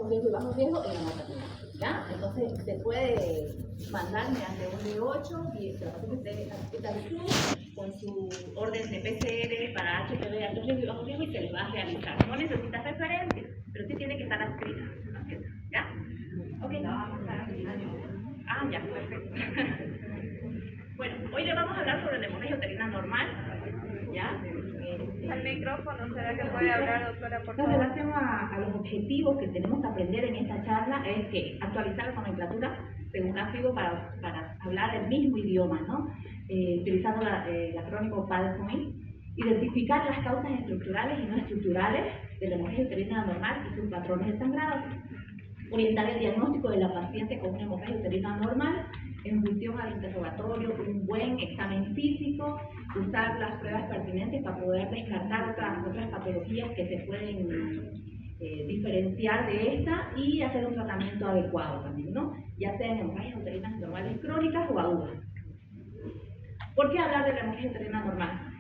alto riesgo y bajo riesgo en la maternidad, ¿ya? Entonces se puede mandar mediante un D8 y la paciente está con su orden de PCR para HPV alto riesgo y bajo riesgo y se le va a realizar. No necesita referencia, pero sí tiene que estar adscrita, ¿ya? Ok. Ah, ya, perfecto. Bueno, hoy le vamos a hablar sobre la hemorragia uterina normal, ¿ya? Al micrófono, ¿será que puede hablar, doctora, por favor? En relación a los objetivos que tenemos que aprender en esta charla es que actualizar la nomenclatura según la FIGO para hablar el mismo idioma, ¿no? Utilizando el acrónimo PALPOINT, identificar las causas estructurales y no estructurales de la hemorragia uterina normal y sus patrones de sangrado, orientar el diagnóstico de la paciente con una hemorragia uterina normal en función al interrogatorio, un buen examen físico, usar las pruebas pertinentes para poder descartar otras patologías que se pueden diferenciar de esta y hacer un tratamiento adecuado también, ¿no? Ya sea en hemorragias uterinas normales crónicas o agudas. ¿Por qué hablar de la hemorragia uterina normal?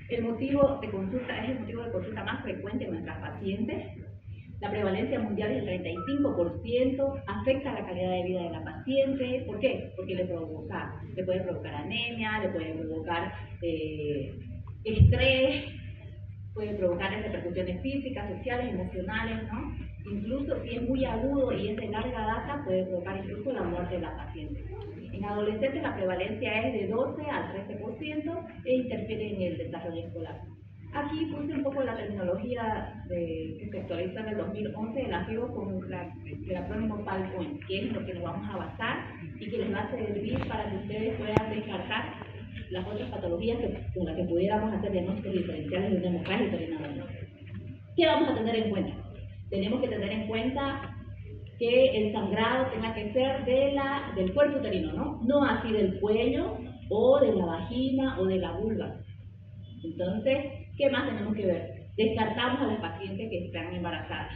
El motivo de consulta es el motivo de consulta más frecuente en nuestras pacientes. La prevalencia mundial es del 35%, afecta la calidad de vida de la paciente. ¿Por qué? Porque le puede provocar anemia, le puede provocar estrés, puede provocar repercusiones físicas, sociales, emocionales, ¿no? Incluso si es muy agudo y es de larga data, puede provocar incluso la muerte de la paciente. En adolescentes la prevalencia es de 12 al 13% e interfiere en el desarrollo escolar. Aquí puse un poco la terminología que se actualizó en el 2011 de la FIGO con el acrónimo PALPOINT, que es lo que nos vamos a basar y que les va a servir para que ustedes puedan descartar las otras patologías con las que pudiéramos hacer diagnósticos diferenciales de una hemorragia uterina normal. ¿Qué vamos a tener en cuenta? Tenemos que tener en cuenta que el sangrado tenga que ser del cuerpo uterino, ¿no? No así del cuello o de la vagina o de la vulva. Entonces, ¿qué más tenemos que ver? Descartamos a las pacientes que están embarazadas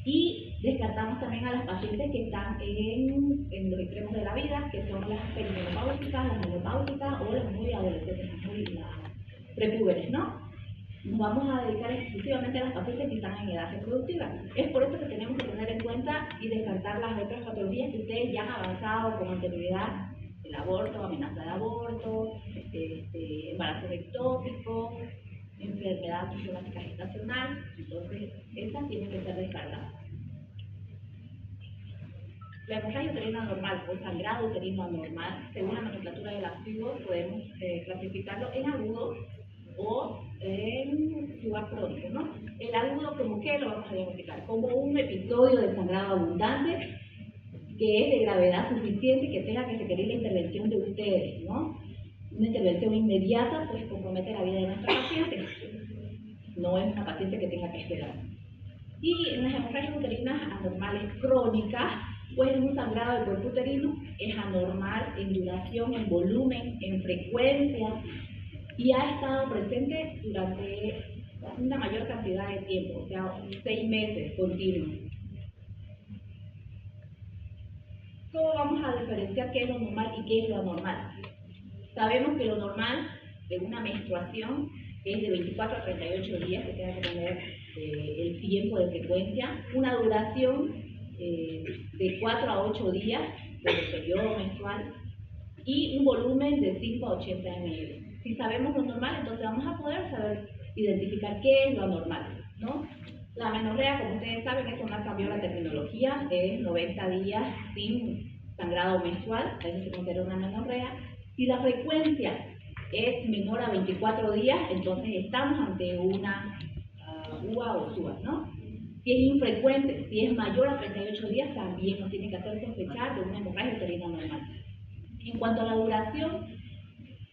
y descartamos también a las pacientes que están en los extremos de la vida, que son las perimenopáusicas, las menopáusicas o las muy adolescentes, las prepúberes, ¿no? Nos vamos a dedicar exclusivamente a las pacientes que están en edad reproductiva. Es por eso que tenemos que tener en cuenta y descartar las otras patologías que ustedes ya han avanzado con anterioridad: el aborto, amenaza de aborto, embarazo ectópico, enfermedad fisiológica gestacional. Entonces, estas tienen que ser descartadas. La hemorragia uterina normal o sangrado uterino anormal, según la nomenclatura de la FIGO, podemos clasificarlo en agudo o en lugar crónico, ¿no? El agudo, ¿como qué lo vamos a diagnosticar? Como un episodio de sangrado abundante que es de gravedad suficiente que tenga que requerir la intervención de ustedes, ¿no? Una intervención inmediata pues compromete la vida de nuestra paciente. No es una paciente que tenga que esperar. Y en las hemorragias uterinas anormales crónicas, pues un sangrado del cuerpo uterino es anormal en duración, en volumen, en frecuencia y ha estado presente durante una mayor cantidad de tiempo, o sea, 6 meses continuos. ¿Cómo vamos a diferenciar qué es lo normal y qué es lo anormal? Sabemos que lo normal de una menstruación es de 24 a 38 días, que tenga que tener el tiempo de frecuencia, una duración de 4 a 8 días del periodo menstrual y un volumen de 5 a 80 ml. Si sabemos lo normal, entonces vamos a poder saber identificar qué es lo anormal, ¿no? La amenorrea, como ustedes saben, eso no cambió la terminología, es 90 días sin sangrado menstrual, eso se considera una amenorrea. Si la frecuencia es menor a 24 días, entonces estamos ante una UA o SUA, ¿no? Si es infrecuente, si es mayor a 38 días, también nos tiene que hacer sospechar de una hemorragia uterina normal. En cuanto a la duración,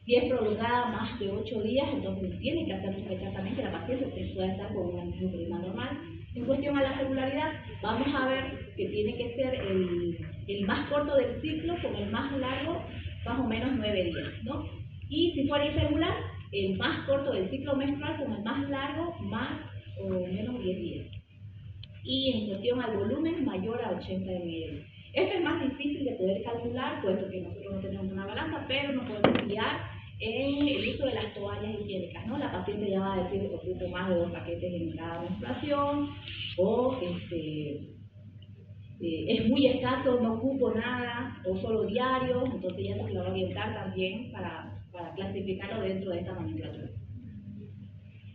si es prolongada más de 8 días, entonces tiene que hacer sospechar también que la paciente pueda estar con una hemorragia uterina normal. En cuestión a la regularidad, vamos a ver que tiene que ser el más corto del ciclo con el más largo, más o menos 9 días, ¿no? Y si fuera irregular, el más corto del ciclo menstrual con el más largo, más o menos 10 días. Y en cuestión al volumen, mayor a 80 ml. Esto es más difícil de poder calcular, puesto que nosotros no tenemos una balanza, pero nos podemos guiar en el uso de las toallas higiénicas, ¿no? La paciente ya va a decir que ocupo más de 2 paquetes en cada menstruación, o es muy escaso, no ocupo nada, o solo diario, entonces ya se lo va a orientar también para clasificarlo dentro de esta nomenclatura.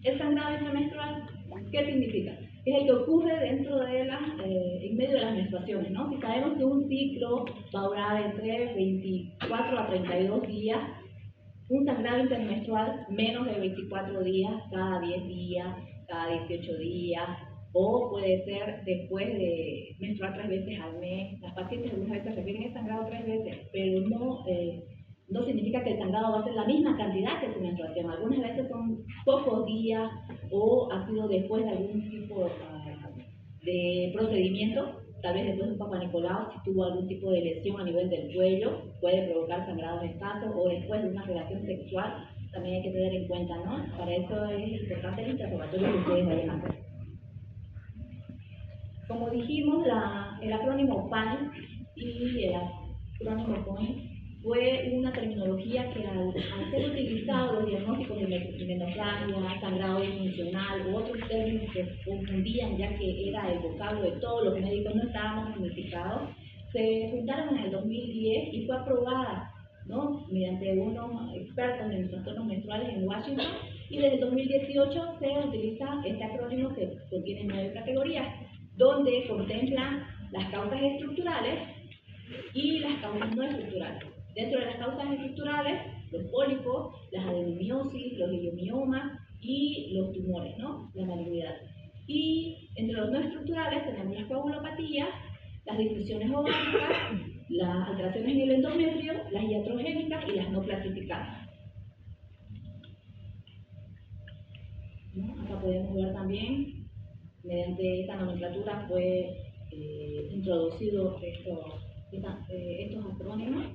El sangrado intramenstrual, ¿qué significa? Es el que ocurre dentro de en medio de las menstruaciones, ¿no? Si sabemos que un ciclo va a durar entre 24 a 32 días, un sangrado intermenstrual menos de 24 días, cada 10 días, cada 18 días, o puede ser después de menstruar 3 veces al mes. Las pacientes algunas veces refieren el sangrado 3 veces, pero no significa que el sangrado va a ser la misma cantidad que su menstruación. Algunas veces son pocos días o ha sido después de algún tipo de procedimiento, tal vez después de un Papa Nicolau, si tuvo algún tipo de lesión a nivel del cuello, puede provocar sangrados escasos, o después de una relación sexual, también hay que tener en cuenta, ¿no? Para eso es importante el interrogatorio que ustedes vayan a hacer. Como dijimos, el acrónimo PAN y el acrónimo COIN fue una terminología que al ser utilizado los diagnósticos de menopausia, sangrado disfuncional u otros términos que confundían, ya que era el vocablo de todos los médicos, no estábamos unificados, se juntaron en el 2010 y fue aprobada, ¿no?, mediante unos expertos en trastornos menstruales en Washington, y desde el 2018 se utiliza este acrónimo que contiene 9 categorías, donde contempla las causas estructurales y las causas no estructurales. Dentro de las causas estructurales, los pólipos, las adenomiosis, los leiomiomas y los tumores, ¿no?, la malignidad. Y entre los no estructurales tenemos las coagulopatías, las disfunciones ováricas, las alteraciones en el endometrio, las iatrogénicas y las no clasificadas, ¿no? Acá podemos ver también, mediante esta nomenclatura fue introducido estos acrónimos,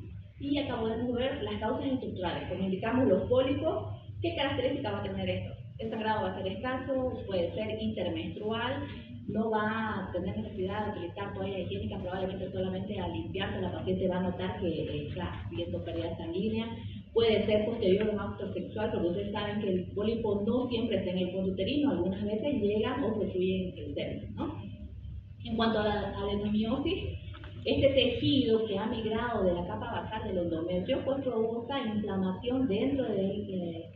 y acá podemos ver las causas estructurales. Como indicamos, los pólipos, ¿qué características va a tener esto? El sangrado va a ser escaso, puede ser intermenstrual, no va a tener necesidad de utilizar toalla higiénica, probablemente solamente al limpiarse la paciente va a notar que está viendo pérdida sanguínea. Puede ser posterior a un acto sexual, porque ustedes saben que el pólipo no siempre está en el fondo uterino, algunas veces llegan o construyen el seno, ¿no? En cuanto a la adenomiosis, este tejido que ha migrado de la capa basal del endometrio pues provoca inflamación dentro de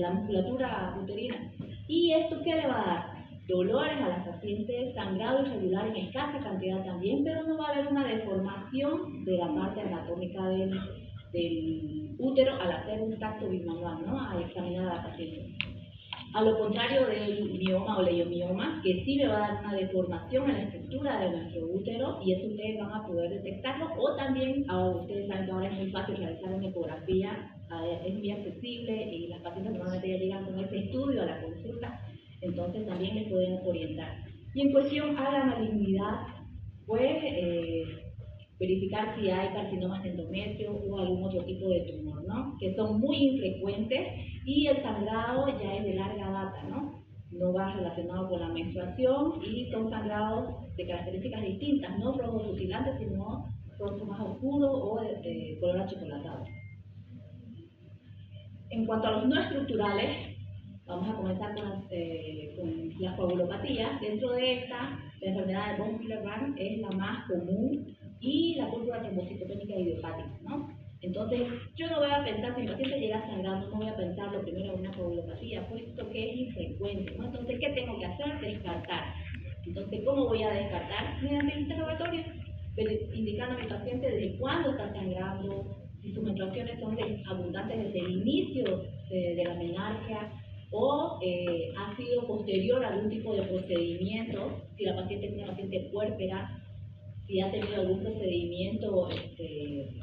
la musculatura uterina. ¿Y esto qué le va a dar? Dolores a las pacientes, sangrado irregular en escasa cantidad también, pero no va a haber una deformación de la parte anatómica del útero al hacer un tacto bimanual, ¿no?, al examinar a la paciente. A lo contrario del mioma o leiomioma, que sí le va a dar una deformación en la estructura de nuestro útero, y eso ustedes van a poder detectarlo, o también, ustedes saben que ahora es muy fácil realizar una ecografía, es muy accesible, y las pacientes normalmente ya llegan con ese estudio a la consulta, entonces también les pueden orientar. Y en cuestión a la malignidad, pues verificar si hay carcinomas de endometrio o algún otro tipo de tumor, ¿no?, que son muy infrecuentes, y el sangrado ya es de larga data, ¿no? No va relacionado con la menstruación, y son sangrados de características distintas, no rojos rutilantes, sino rojo más oscuro o de color achocolatado. En cuanto a los no estructurales, vamos a comenzar con las coagulopatías. Dentro de esta, la enfermedad de von Willebrand es la más común, y la púrpura trombocitónica idiopática, ¿no? Entonces, yo no voy a pensar, si el paciente llega sangrando, no voy a pensar lo primero en una coagulopatía, puesto que es infrecuente, ¿no? Entonces, ¿qué tengo que hacer? Descartar. Entonces, ¿cómo voy a descartar? Mediante el interrogatorio, indicando a mi paciente desde cuándo está sangrando, si sus menstruaciones son abundantes desde el inicio de la menarquia, o ha sido posterior a algún tipo de procedimiento, si la paciente es una paciente puérpera, si ha tenido algún procedimiento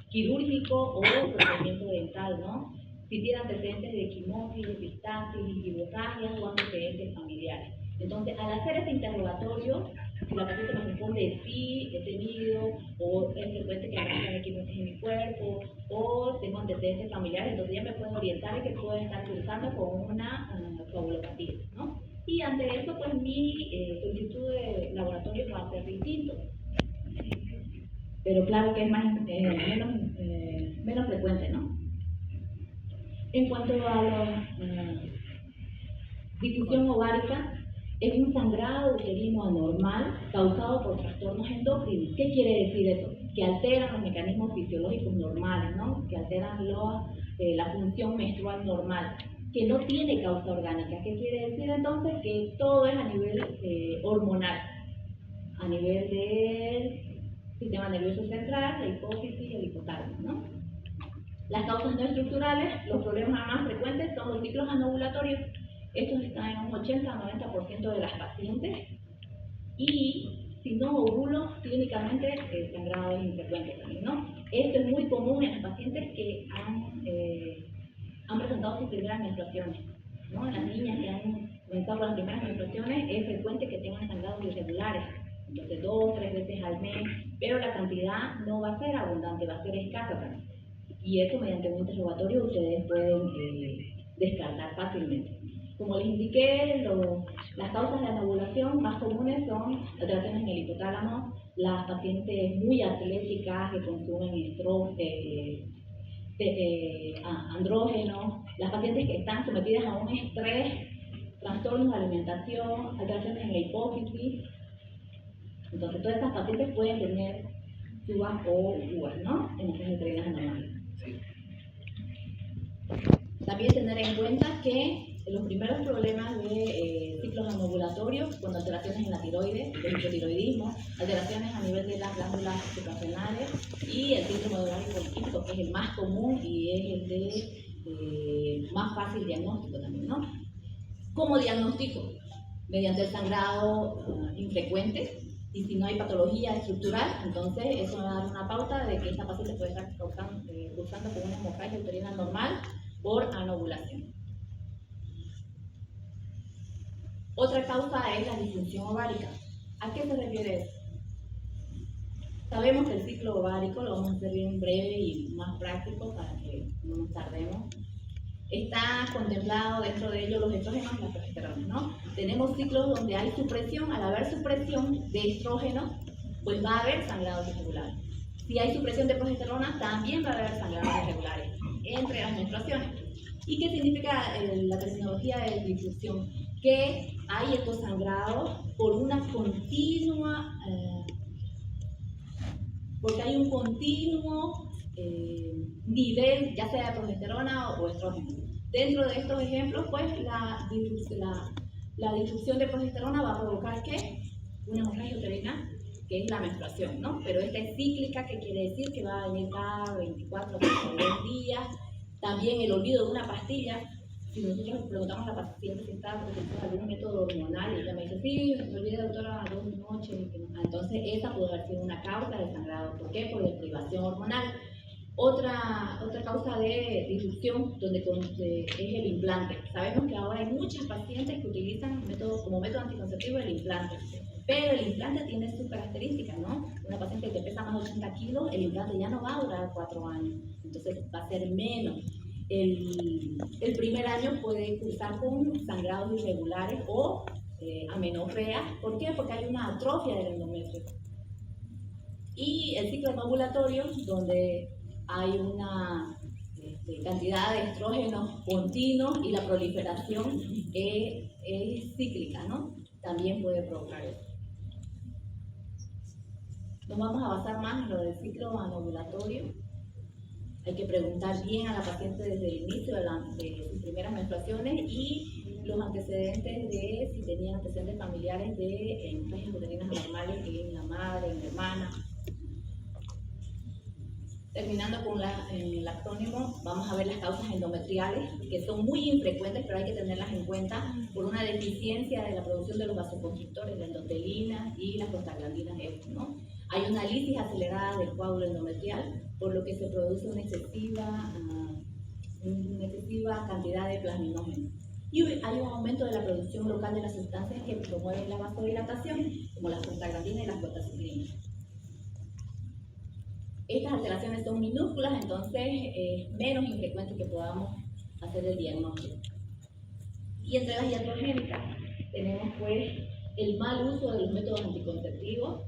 quirúrgico o procedimiento dental, ¿no? Si tiene antecedentes de equimosis, epistasis, hemorragias o antecedentes familiares. Entonces, al hacer este interrogatorio, si la paciente nos responde sí, he tenido, o es frecuente que haya equimosis en mi cuerpo, o tengo antecedentes familiares, entonces ya me pueden orientar en que puedo estar cursando con una coagulopatía, ¿no? Y ante eso, pues mi solicitud de laboratorio va a ser distinto. Pero claro que es menos frecuente, ¿no? En cuanto a la difusión ovárica, es un sangrado uterino anormal causado por trastornos endocrinos. ¿Qué quiere decir eso? Que alteran los mecanismos fisiológicos normales, ¿no? Que alteran la función menstrual normal, que no tiene causa orgánica. ¿Qué quiere decir entonces? Que todo es a nivel hormonal, a nivel del sistema nervioso central, la hipófisis y el hipotálamo, ¿no? Las causas no estructurales, los problemas más frecuentes son los ciclos anovulatorios. Estos están en un 80-90% de las pacientes. Y si no ovulo, clínicamente el sangrado es infrecuente también, ¿no? Esto es muy común en las pacientes que han presentado sus primeras menstruaciones, ¿no? En las niñas que han comenzado con las primeras menstruaciones es frecuente que tengan sangrados irregulares, entonces 2-3 veces al mes, pero la cantidad no va a ser abundante, va a ser escasa también. Y eso mediante un interrogatorio ustedes pueden descartar fácilmente. Como les indiqué, las causas de anovulación más comunes son alteraciones en el hipotálamo, las pacientes muy atléticas que consumen andrógenos, las pacientes que están sometidas a un estrés, trastornos de alimentación, alteraciones en la hipófisis. Entonces, todas estas pacientes pueden tener SUBA o UAS, ¿no? Emociones uterinas anormales. También tener en cuenta que los primeros problemas de ciclos anovulatorios, con alteraciones en la tiroides, el hipotiroidismo, alteraciones a nivel de las glándulas suprarrenales y el síndrome ovario poliquístico, que es el más común y es el de más fácil diagnóstico también, ¿no? ¿Cómo diagnóstico? Mediante el sangrado infrecuente, y si no hay patología estructural, entonces eso va a dar una pauta de que esta paciente puede estar cursando con una hemorragia uterina normal por anovulación. Otra causa es la disfunción ovárica. ¿A qué se refiere eso? Sabemos que el ciclo ovárico, lo vamos a hacer bien breve y más práctico para que no nos tardemos, está contemplado dentro de ello los estrógenos y las progesteronas, ¿no? Tenemos ciclos donde hay supresión. Al haber supresión de estrógenos, pues va a haber sangrados irregulares. Si hay supresión de progesterona, también va a haber sangrados irregulares entre las menstruaciones. ¿Y qué significa la terminología de difusión? Que hay estos sangrados por una continua, porque hay un continuo nivel, ya sea de progesterona o estrógeno. Dentro de estos ejemplos, pues la difusión de progesterona va a provocar ¿qué? Una hemorragia uterina, que es la menstruación, ¿no? Pero esta es cíclica, que quiere decir que va a venir cada 24 o 32 días. También el olvido de una pastilla. Si nosotros preguntamos a la paciente si está utilizando algún método hormonal y ella me dice, sí, me olvidé, doctora, 2 noches. Entonces, esa puede haber sido una causa de sangrado. ¿Por qué? Por deprivación hormonal. Otra causa de disrupción es el implante. Sabemos que ahora hay muchas pacientes que utilizan como método anticonceptivo el implante. Pero el implante tiene sus características, ¿no? Una paciente que pesa más de 80 kilos, el implante ya no va a durar 4 años. Entonces, va a ser menos. El primer año puede cursar con sangrados irregulares o amenorrea. ¿Por qué? Porque hay una atrofia del endometrio. Y el ciclo anovulatorio, donde hay una cantidad de estrógenos continuos y la proliferación es cíclica, ¿no? También puede provocar eso. Nos vamos a basar más en lo del ciclo anovulatorio. Hay que preguntar bien a la paciente desde el inicio de sus primeras menstruaciones y los antecedentes de si tenían antecedentes familiares de hemorragias uterinas anormales en la madre, en la hermana. Terminando con el acrónimo, vamos a ver las causas endometriales, que son muy infrecuentes, pero hay que tenerlas en cuenta por una deficiencia de la producción de los vasoconstrictores, la endotelina y las prostaglandinas F, ¿no? Hay una lisis acelerada del coágulo endometrial, por lo que se produce una excesiva cantidad de plasminógenos. Y hay un aumento de la producción local de las sustancias que promueven la vasodilatación, como las prostaglandinas y las prostaciclinas. Estas alteraciones son minúsculas, entonces es menos infrecuente que podamos hacer el diagnóstico. Y entre las iatrogénicas tenemos pues el mal uso de los métodos anticonceptivos,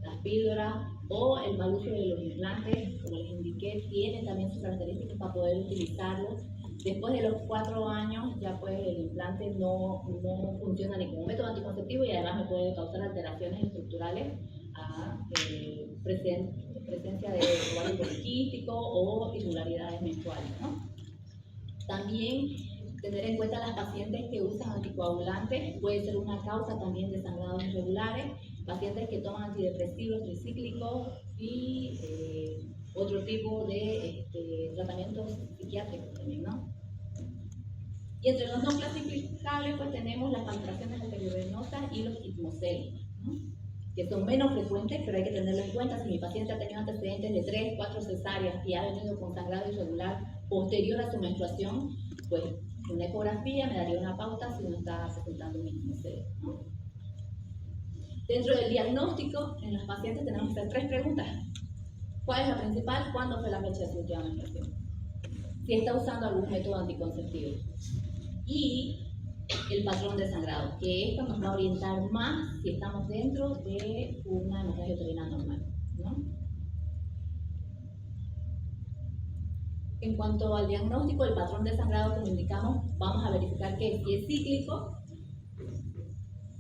las píldoras o el mal uso de los implantes, como les indiqué, tienen también sus características para poder utilizarlos. Después de los 4 años ya pues el implante no funciona ni como método anticonceptivo y además me puede causar alteraciones estructurales a presencia de ovario poliquístico o irregularidades menstruales, ¿no? También tener en cuenta las pacientes que usan anticoagulantes, puede ser una causa también de sangrados irregulares, pacientes que toman antidepresivos tricíclicos y otro tipo de tratamientos psiquiátricos también, ¿no? Y entre los no clasificables pues tenemos las palpaciones arteriovenosas y los ismocélicos, ¿no? Que son menos frecuentes, pero hay que tenerlo en cuenta. Si mi paciente ha tenido antecedentes de 3, 4 cesáreas y ha venido con sangrado irregular posterior a su menstruación, pues una ecografía me daría una pauta si no está presentando un ismocélico, ¿no? Dentro del diagnóstico, en los pacientes tenemos que hacer 3 preguntas. ¿Cuál es la principal? ¿Cuándo fue la fecha de su última menstruación? Si está usando algún método anticonceptivo. Y el patrón de sangrado, que esto nos va a orientar más si estamos dentro de una hemorragia uterina normal, ¿no? En cuanto al diagnóstico, el patrón de sangrado, como indicamos, vamos a verificar que si es cíclico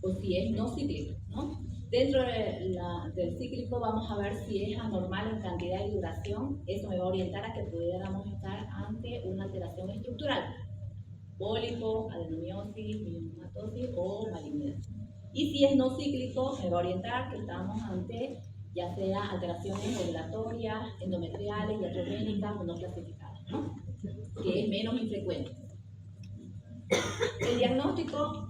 o si es no cíclico, ¿no? Dentro del cíclico vamos a ver si es anormal en cantidad y duración. Eso me va a orientar a que pudiéramos estar ante una alteración estructural, pólipo, adenomiosis, miomatosis o malignidad. Y si es no cíclico, me va a orientar que estamos ante ya sea alteraciones ovulatorias, endometriales, iatrogénicas o no clasificadas, ¿no? Que es menos infrecuente. El diagnóstico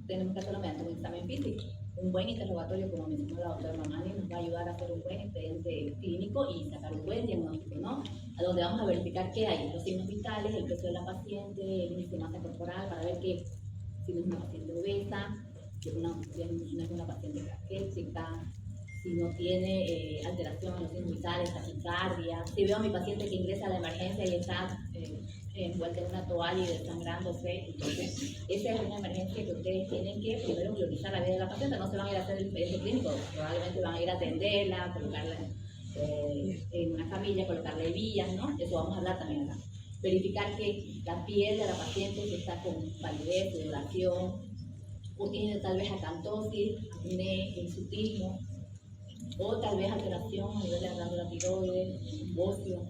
tenemos que hacerlo mediante un examen físico. Un buen interrogatorio, como mencionó la doctora Mamani, nos va a ayudar a hacer un buen expediente clínico y sacar un buen diagnóstico, ¿no? A donde vamos a verificar qué hay, los signos vitales, el peso de la paciente, el índice de masa corporal, para ver que si no es una paciente obesa, si no es una paciente caquética, si no tiene alteración en los signos vitales, taquicardia. Si veo a mi paciente que ingresa a la emergencia y está envuelta en una toalla y desangrándose, entonces esa es una emergencia que ustedes tienen que primero priorizar la vida de la paciente. No se van a ir a hacer el expediente clínico, probablemente van a ir a atenderla, colocarla en una camilla, colocarle vías, ¿no? Eso vamos a hablar también acá. Verificar que la piel de la paciente que está con palidez, sudoración, o tiene tal vez acantosis, acné, hirsutismo, o tal vez alteración a nivel de la glándula tiroides, bocio.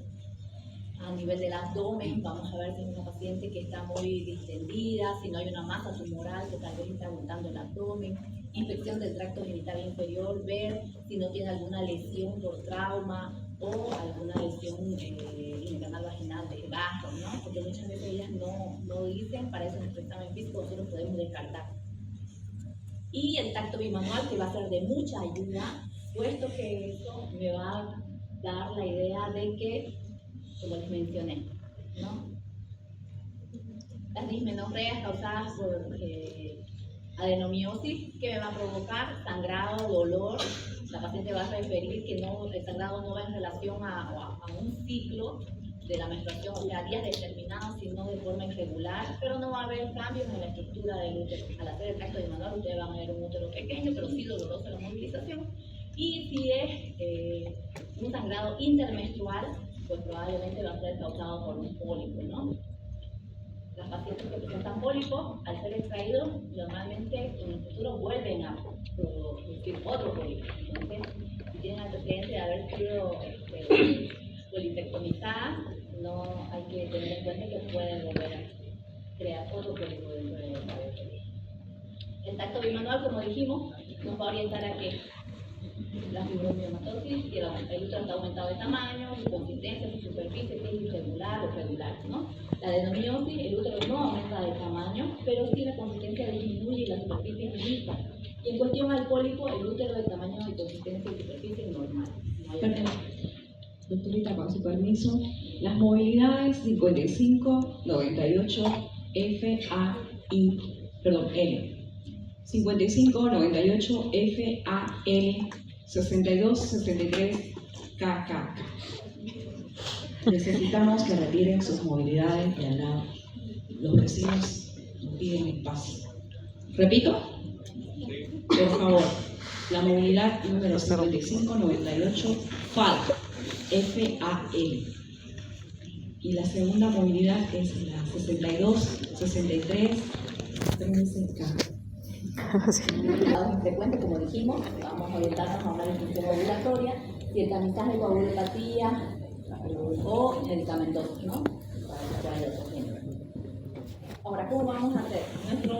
A nivel del abdomen, vamos a ver si es una paciente que está muy distendida, si no hay una masa tumoral que tal vez está abundando el abdomen, inspección del tracto genital inferior, ver si no tiene alguna lesión por trauma o alguna lesión en el canal vaginal de bajo, ¿no? Porque muchas veces ellas no dicen, para eso nuestro examen físico nosotros podemos descartar. Y el tacto bimanual, que va a ser de mucha ayuda, puesto que eso me va a dar la idea de que, como les mencioné, ¿no? Las dismenorreas causadas por adenomiosis, que me va a provocar sangrado, dolor. La paciente va a referir que el sangrado no va en relación a un ciclo de la menstruación, o sea, días determinados, sino de forma irregular, pero no va a haber cambios en la estructura del útero. Al hacer el tacto bimanual, ustedes van a ver un útero pequeño, pero sí doloroso la movilización. Y si es un sangrado intermenstrual, pues probablemente va a ser causado por un pólipo, ¿no? Las pacientes que presentan pólipos, al ser extraídos, normalmente en el futuro vuelven a producir otro pólipo. Entonces, si tienen antecedentes de haber sido polipectomizadas, no hay que tener en cuenta que pueden volver a crear otro pólipo dentro del cabello. El tacto bimanual, como dijimos, nos va a orientar a que la fibromiomatosis, que el útero está aumentado de tamaño, su consistencia, su superficie, si es irregular o regular, ¿no? La adenomiosis, el útero no aumenta de tamaño, pero sí la consistencia disminuye y la superficie es lisa. Y en cuestión al pólipo, el útero de tamaño y consistencia y superficie normal. Perdón, doctorita, con su permiso, las movilidades 55, 98, FAI, perdón, L. 55, 98, FAL, 62, 63, KK. Necesitamos que retiren sus movilidades de al lado. Los vecinos nos piden espacio. ¿Repito? Por favor, la movilidad número 55, 98, FAL, FAL. y la segunda movilidad, que es la 62, 63, también se encarga. Frecuente, como dijimos, vamos a orientarnos a una disfunción ovulatoria, si el tamizaje de coagulopatía o medicamentosos, ¿no? Para el tratamiento. Ahora, ¿cómo vamos a hacer? Nuestro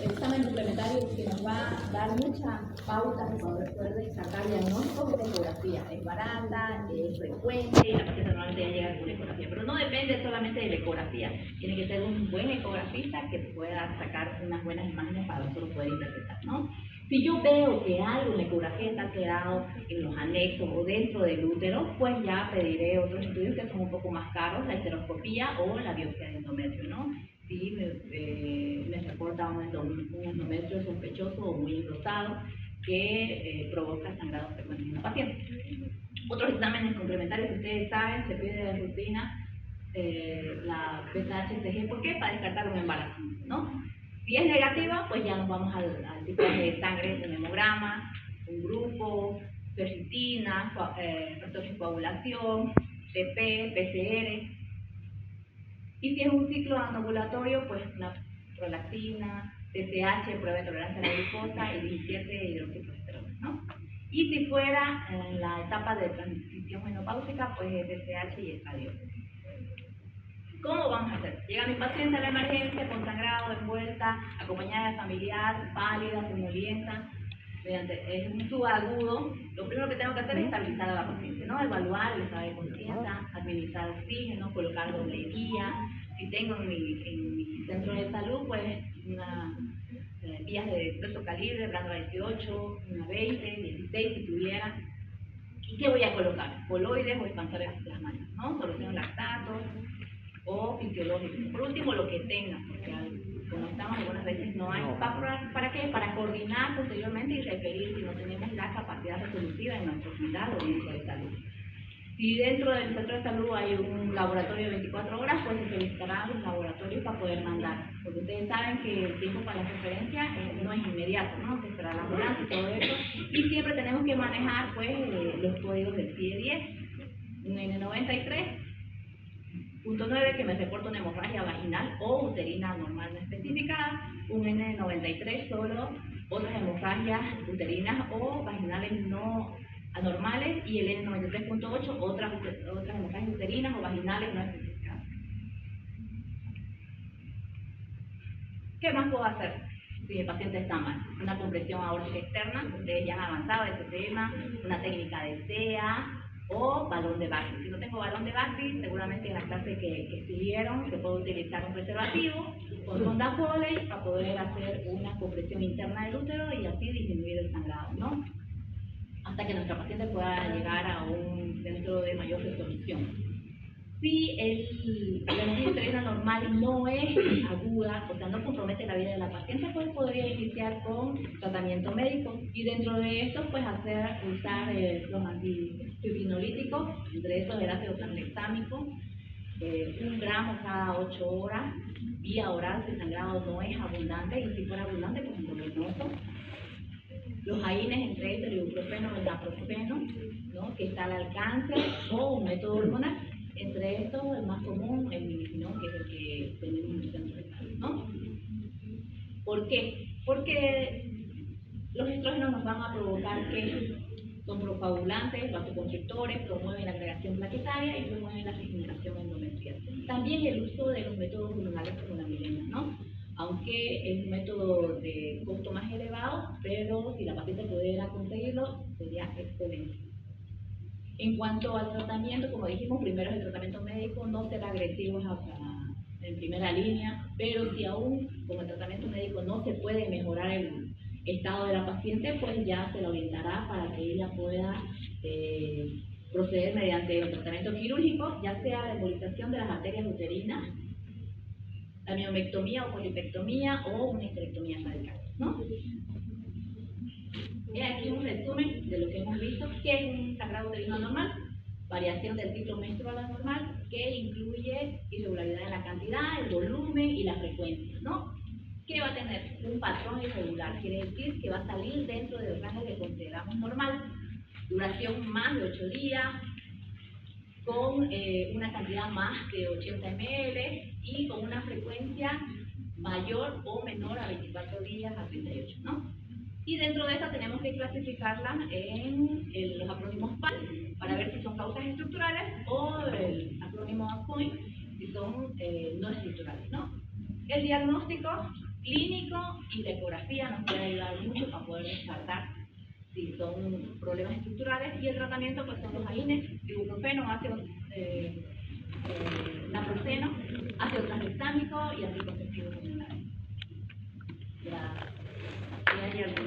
examen complementario que nos va a dar muchas pautas de cuando recuerden sacar diagnósticos de ecografía. Es barata, es frecuente, la paciente normalmente ya llega con ecografía, pero no depende solamente de la ecografía. Tiene que ser un buen ecografista que pueda sacar unas buenas imágenes para nosotros poder interpretar, ¿no? Si yo veo que algo en la ecografía está quedado en los anexos o dentro del útero, pues ya pediré otros estudios que son un poco más caros, la histeroscopía o la biopsia de endometrio, ¿no? Si me reporta un endometrio sospechoso o muy engrosado que provoca sangrado frecuente en la paciente. Otros exámenes complementarios que ustedes saben, se pide de rutina la beta-HCG, ¿por qué? Para descartar un embarazo, ¿no? Si es negativa, pues ya nos vamos al tipo de sangre, un hemograma, un grupo, ferritina, factores de coagulación, TP, PCR. Y si es un ciclo anovulatorio, pues una prolactina, TSH, prueba de tolerancia a la glucosa y 17 hidroxiprogesterona, ¿no? Y si fuera en la etapa de transición menopáusica, pues es TSH y estadio. ¿Cómo vamos a hacer? Llega mi paciente a la emergencia con sangrado, envuelta, acompañada de familiar, pálida, somnolienta, mediante un subagudo. Lo primero que tengo que hacer es estabilizar a la paciente, ¿no? Evaluar el estado de conciencia, administrar oxígeno, colocar doble guía. Si tengo en mi centro de salud, pues unas vías de diverso calibre, Brandra 18, una 20, 16 si tuviera. ¿Y qué voy a colocar? Coloides o expansores plasmáticos, ¿no? Solución lactato o fisiológico. Por último, lo que tenga, porque como estamos algunas veces no hay. ¿Para qué? Para coordinar posteriormente y referir si no tenemos la capacidad resolutiva en nuestro hospital o centro de salud. Si dentro del centro de salud hay un laboratorio de 24 horas, pues se solicitarán los laboratorios para poder mandar. Porque ustedes saben que el tiempo para la referencia no es inmediato, ¿no? Se espera la ambulancia y todo eso. Y siempre tenemos que manejar, pues, los códigos del CIE 10, un N93, punto 9, que me reporta una hemorragia vaginal o uterina normal no especificada, un N93 solo, otras hemorragias uterinas o vaginales no anormales, y el N93.8 otras hemorragias uterinas o vaginales no especificadas. ¿Qué más puedo hacer si el paciente está mal? Una compresión aórtica externa, ustedes ya han avanzado ese tema, una técnica de SEA o balón de Bartley. Si no tengo balón de Bartley, seguramente en la clase que estuvieron se puede utilizar un preservativo con sonda Foley para poder hacer una compresión interna del útero y así disminuir el sangrado, ¿no? Hasta que nuestra paciente pueda llegar a un centro de mayor resolución. Si la anestesia uterina normal no es aguda, o sea, no compromete la vida de la paciente, pues podría iniciar con tratamiento médico. Y dentro de esto, pues usar los antifibrinolyticos, entre esos el ácido tranexámico, 1 gramo cada 8 horas, vía oral si el sangrado no es abundante, y si fuera abundante, pues endovenoso. Los AINES, entre ellos el ibuprofeno o el naproxeno, ¿no? Que está al alcance, o un método hormonal. Entre estos, el más común, el minifinón, que es el que tenemos en el centro de salud, ¿no? ¿Por qué? Porque los estrógenos nos van a provocar que son procoagulantes, vasoconstrictores, promueven la agregación plaquetaria y promueven la regeneración endometrial. También el uso de los métodos hormonales como la milena, ¿no? Aunque es un método de costo más elevado, pero si la paciente pudiera conseguirlo, sería excelente. En cuanto al tratamiento, como dijimos, primero es el tratamiento médico, no ser agresivos en primera línea, pero si aún con el tratamiento médico no se puede mejorar el estado de la paciente, pues ya se la orientará para que ella pueda proceder mediante el tratamiento quirúrgico, ya sea la embolización de las arterias uterinas, la miomectomía o polipectomía o una histerectomía radical, ¿no? He aquí un resumen de lo que hemos visto, que es un sangrado uterino anormal, variación del ciclo menstrual anormal, que incluye irregularidad en la cantidad, el volumen y la frecuencia, ¿no? Que va a tener un patrón irregular, quiere decir que va a salir dentro del rango que consideramos normal, duración más de 8 días, con una cantidad más de 80 ml y con una frecuencia mayor o menor a 24 días a 38, ¿no? Y dentro de esta tenemos que clasificarla en los acrónimos PAL para ver si son causas estructurales o el acrónimo ACOIN si son no estructurales, ¿no? El diagnóstico clínico y la ecografía nos puede ayudar mucho para poder descartar si son problemas estructurales, y el tratamiento pues son los AINES, ibuprofeno, ácido naproxeno, ácido tranexámico y anticonceptivos hormonales. Gracias.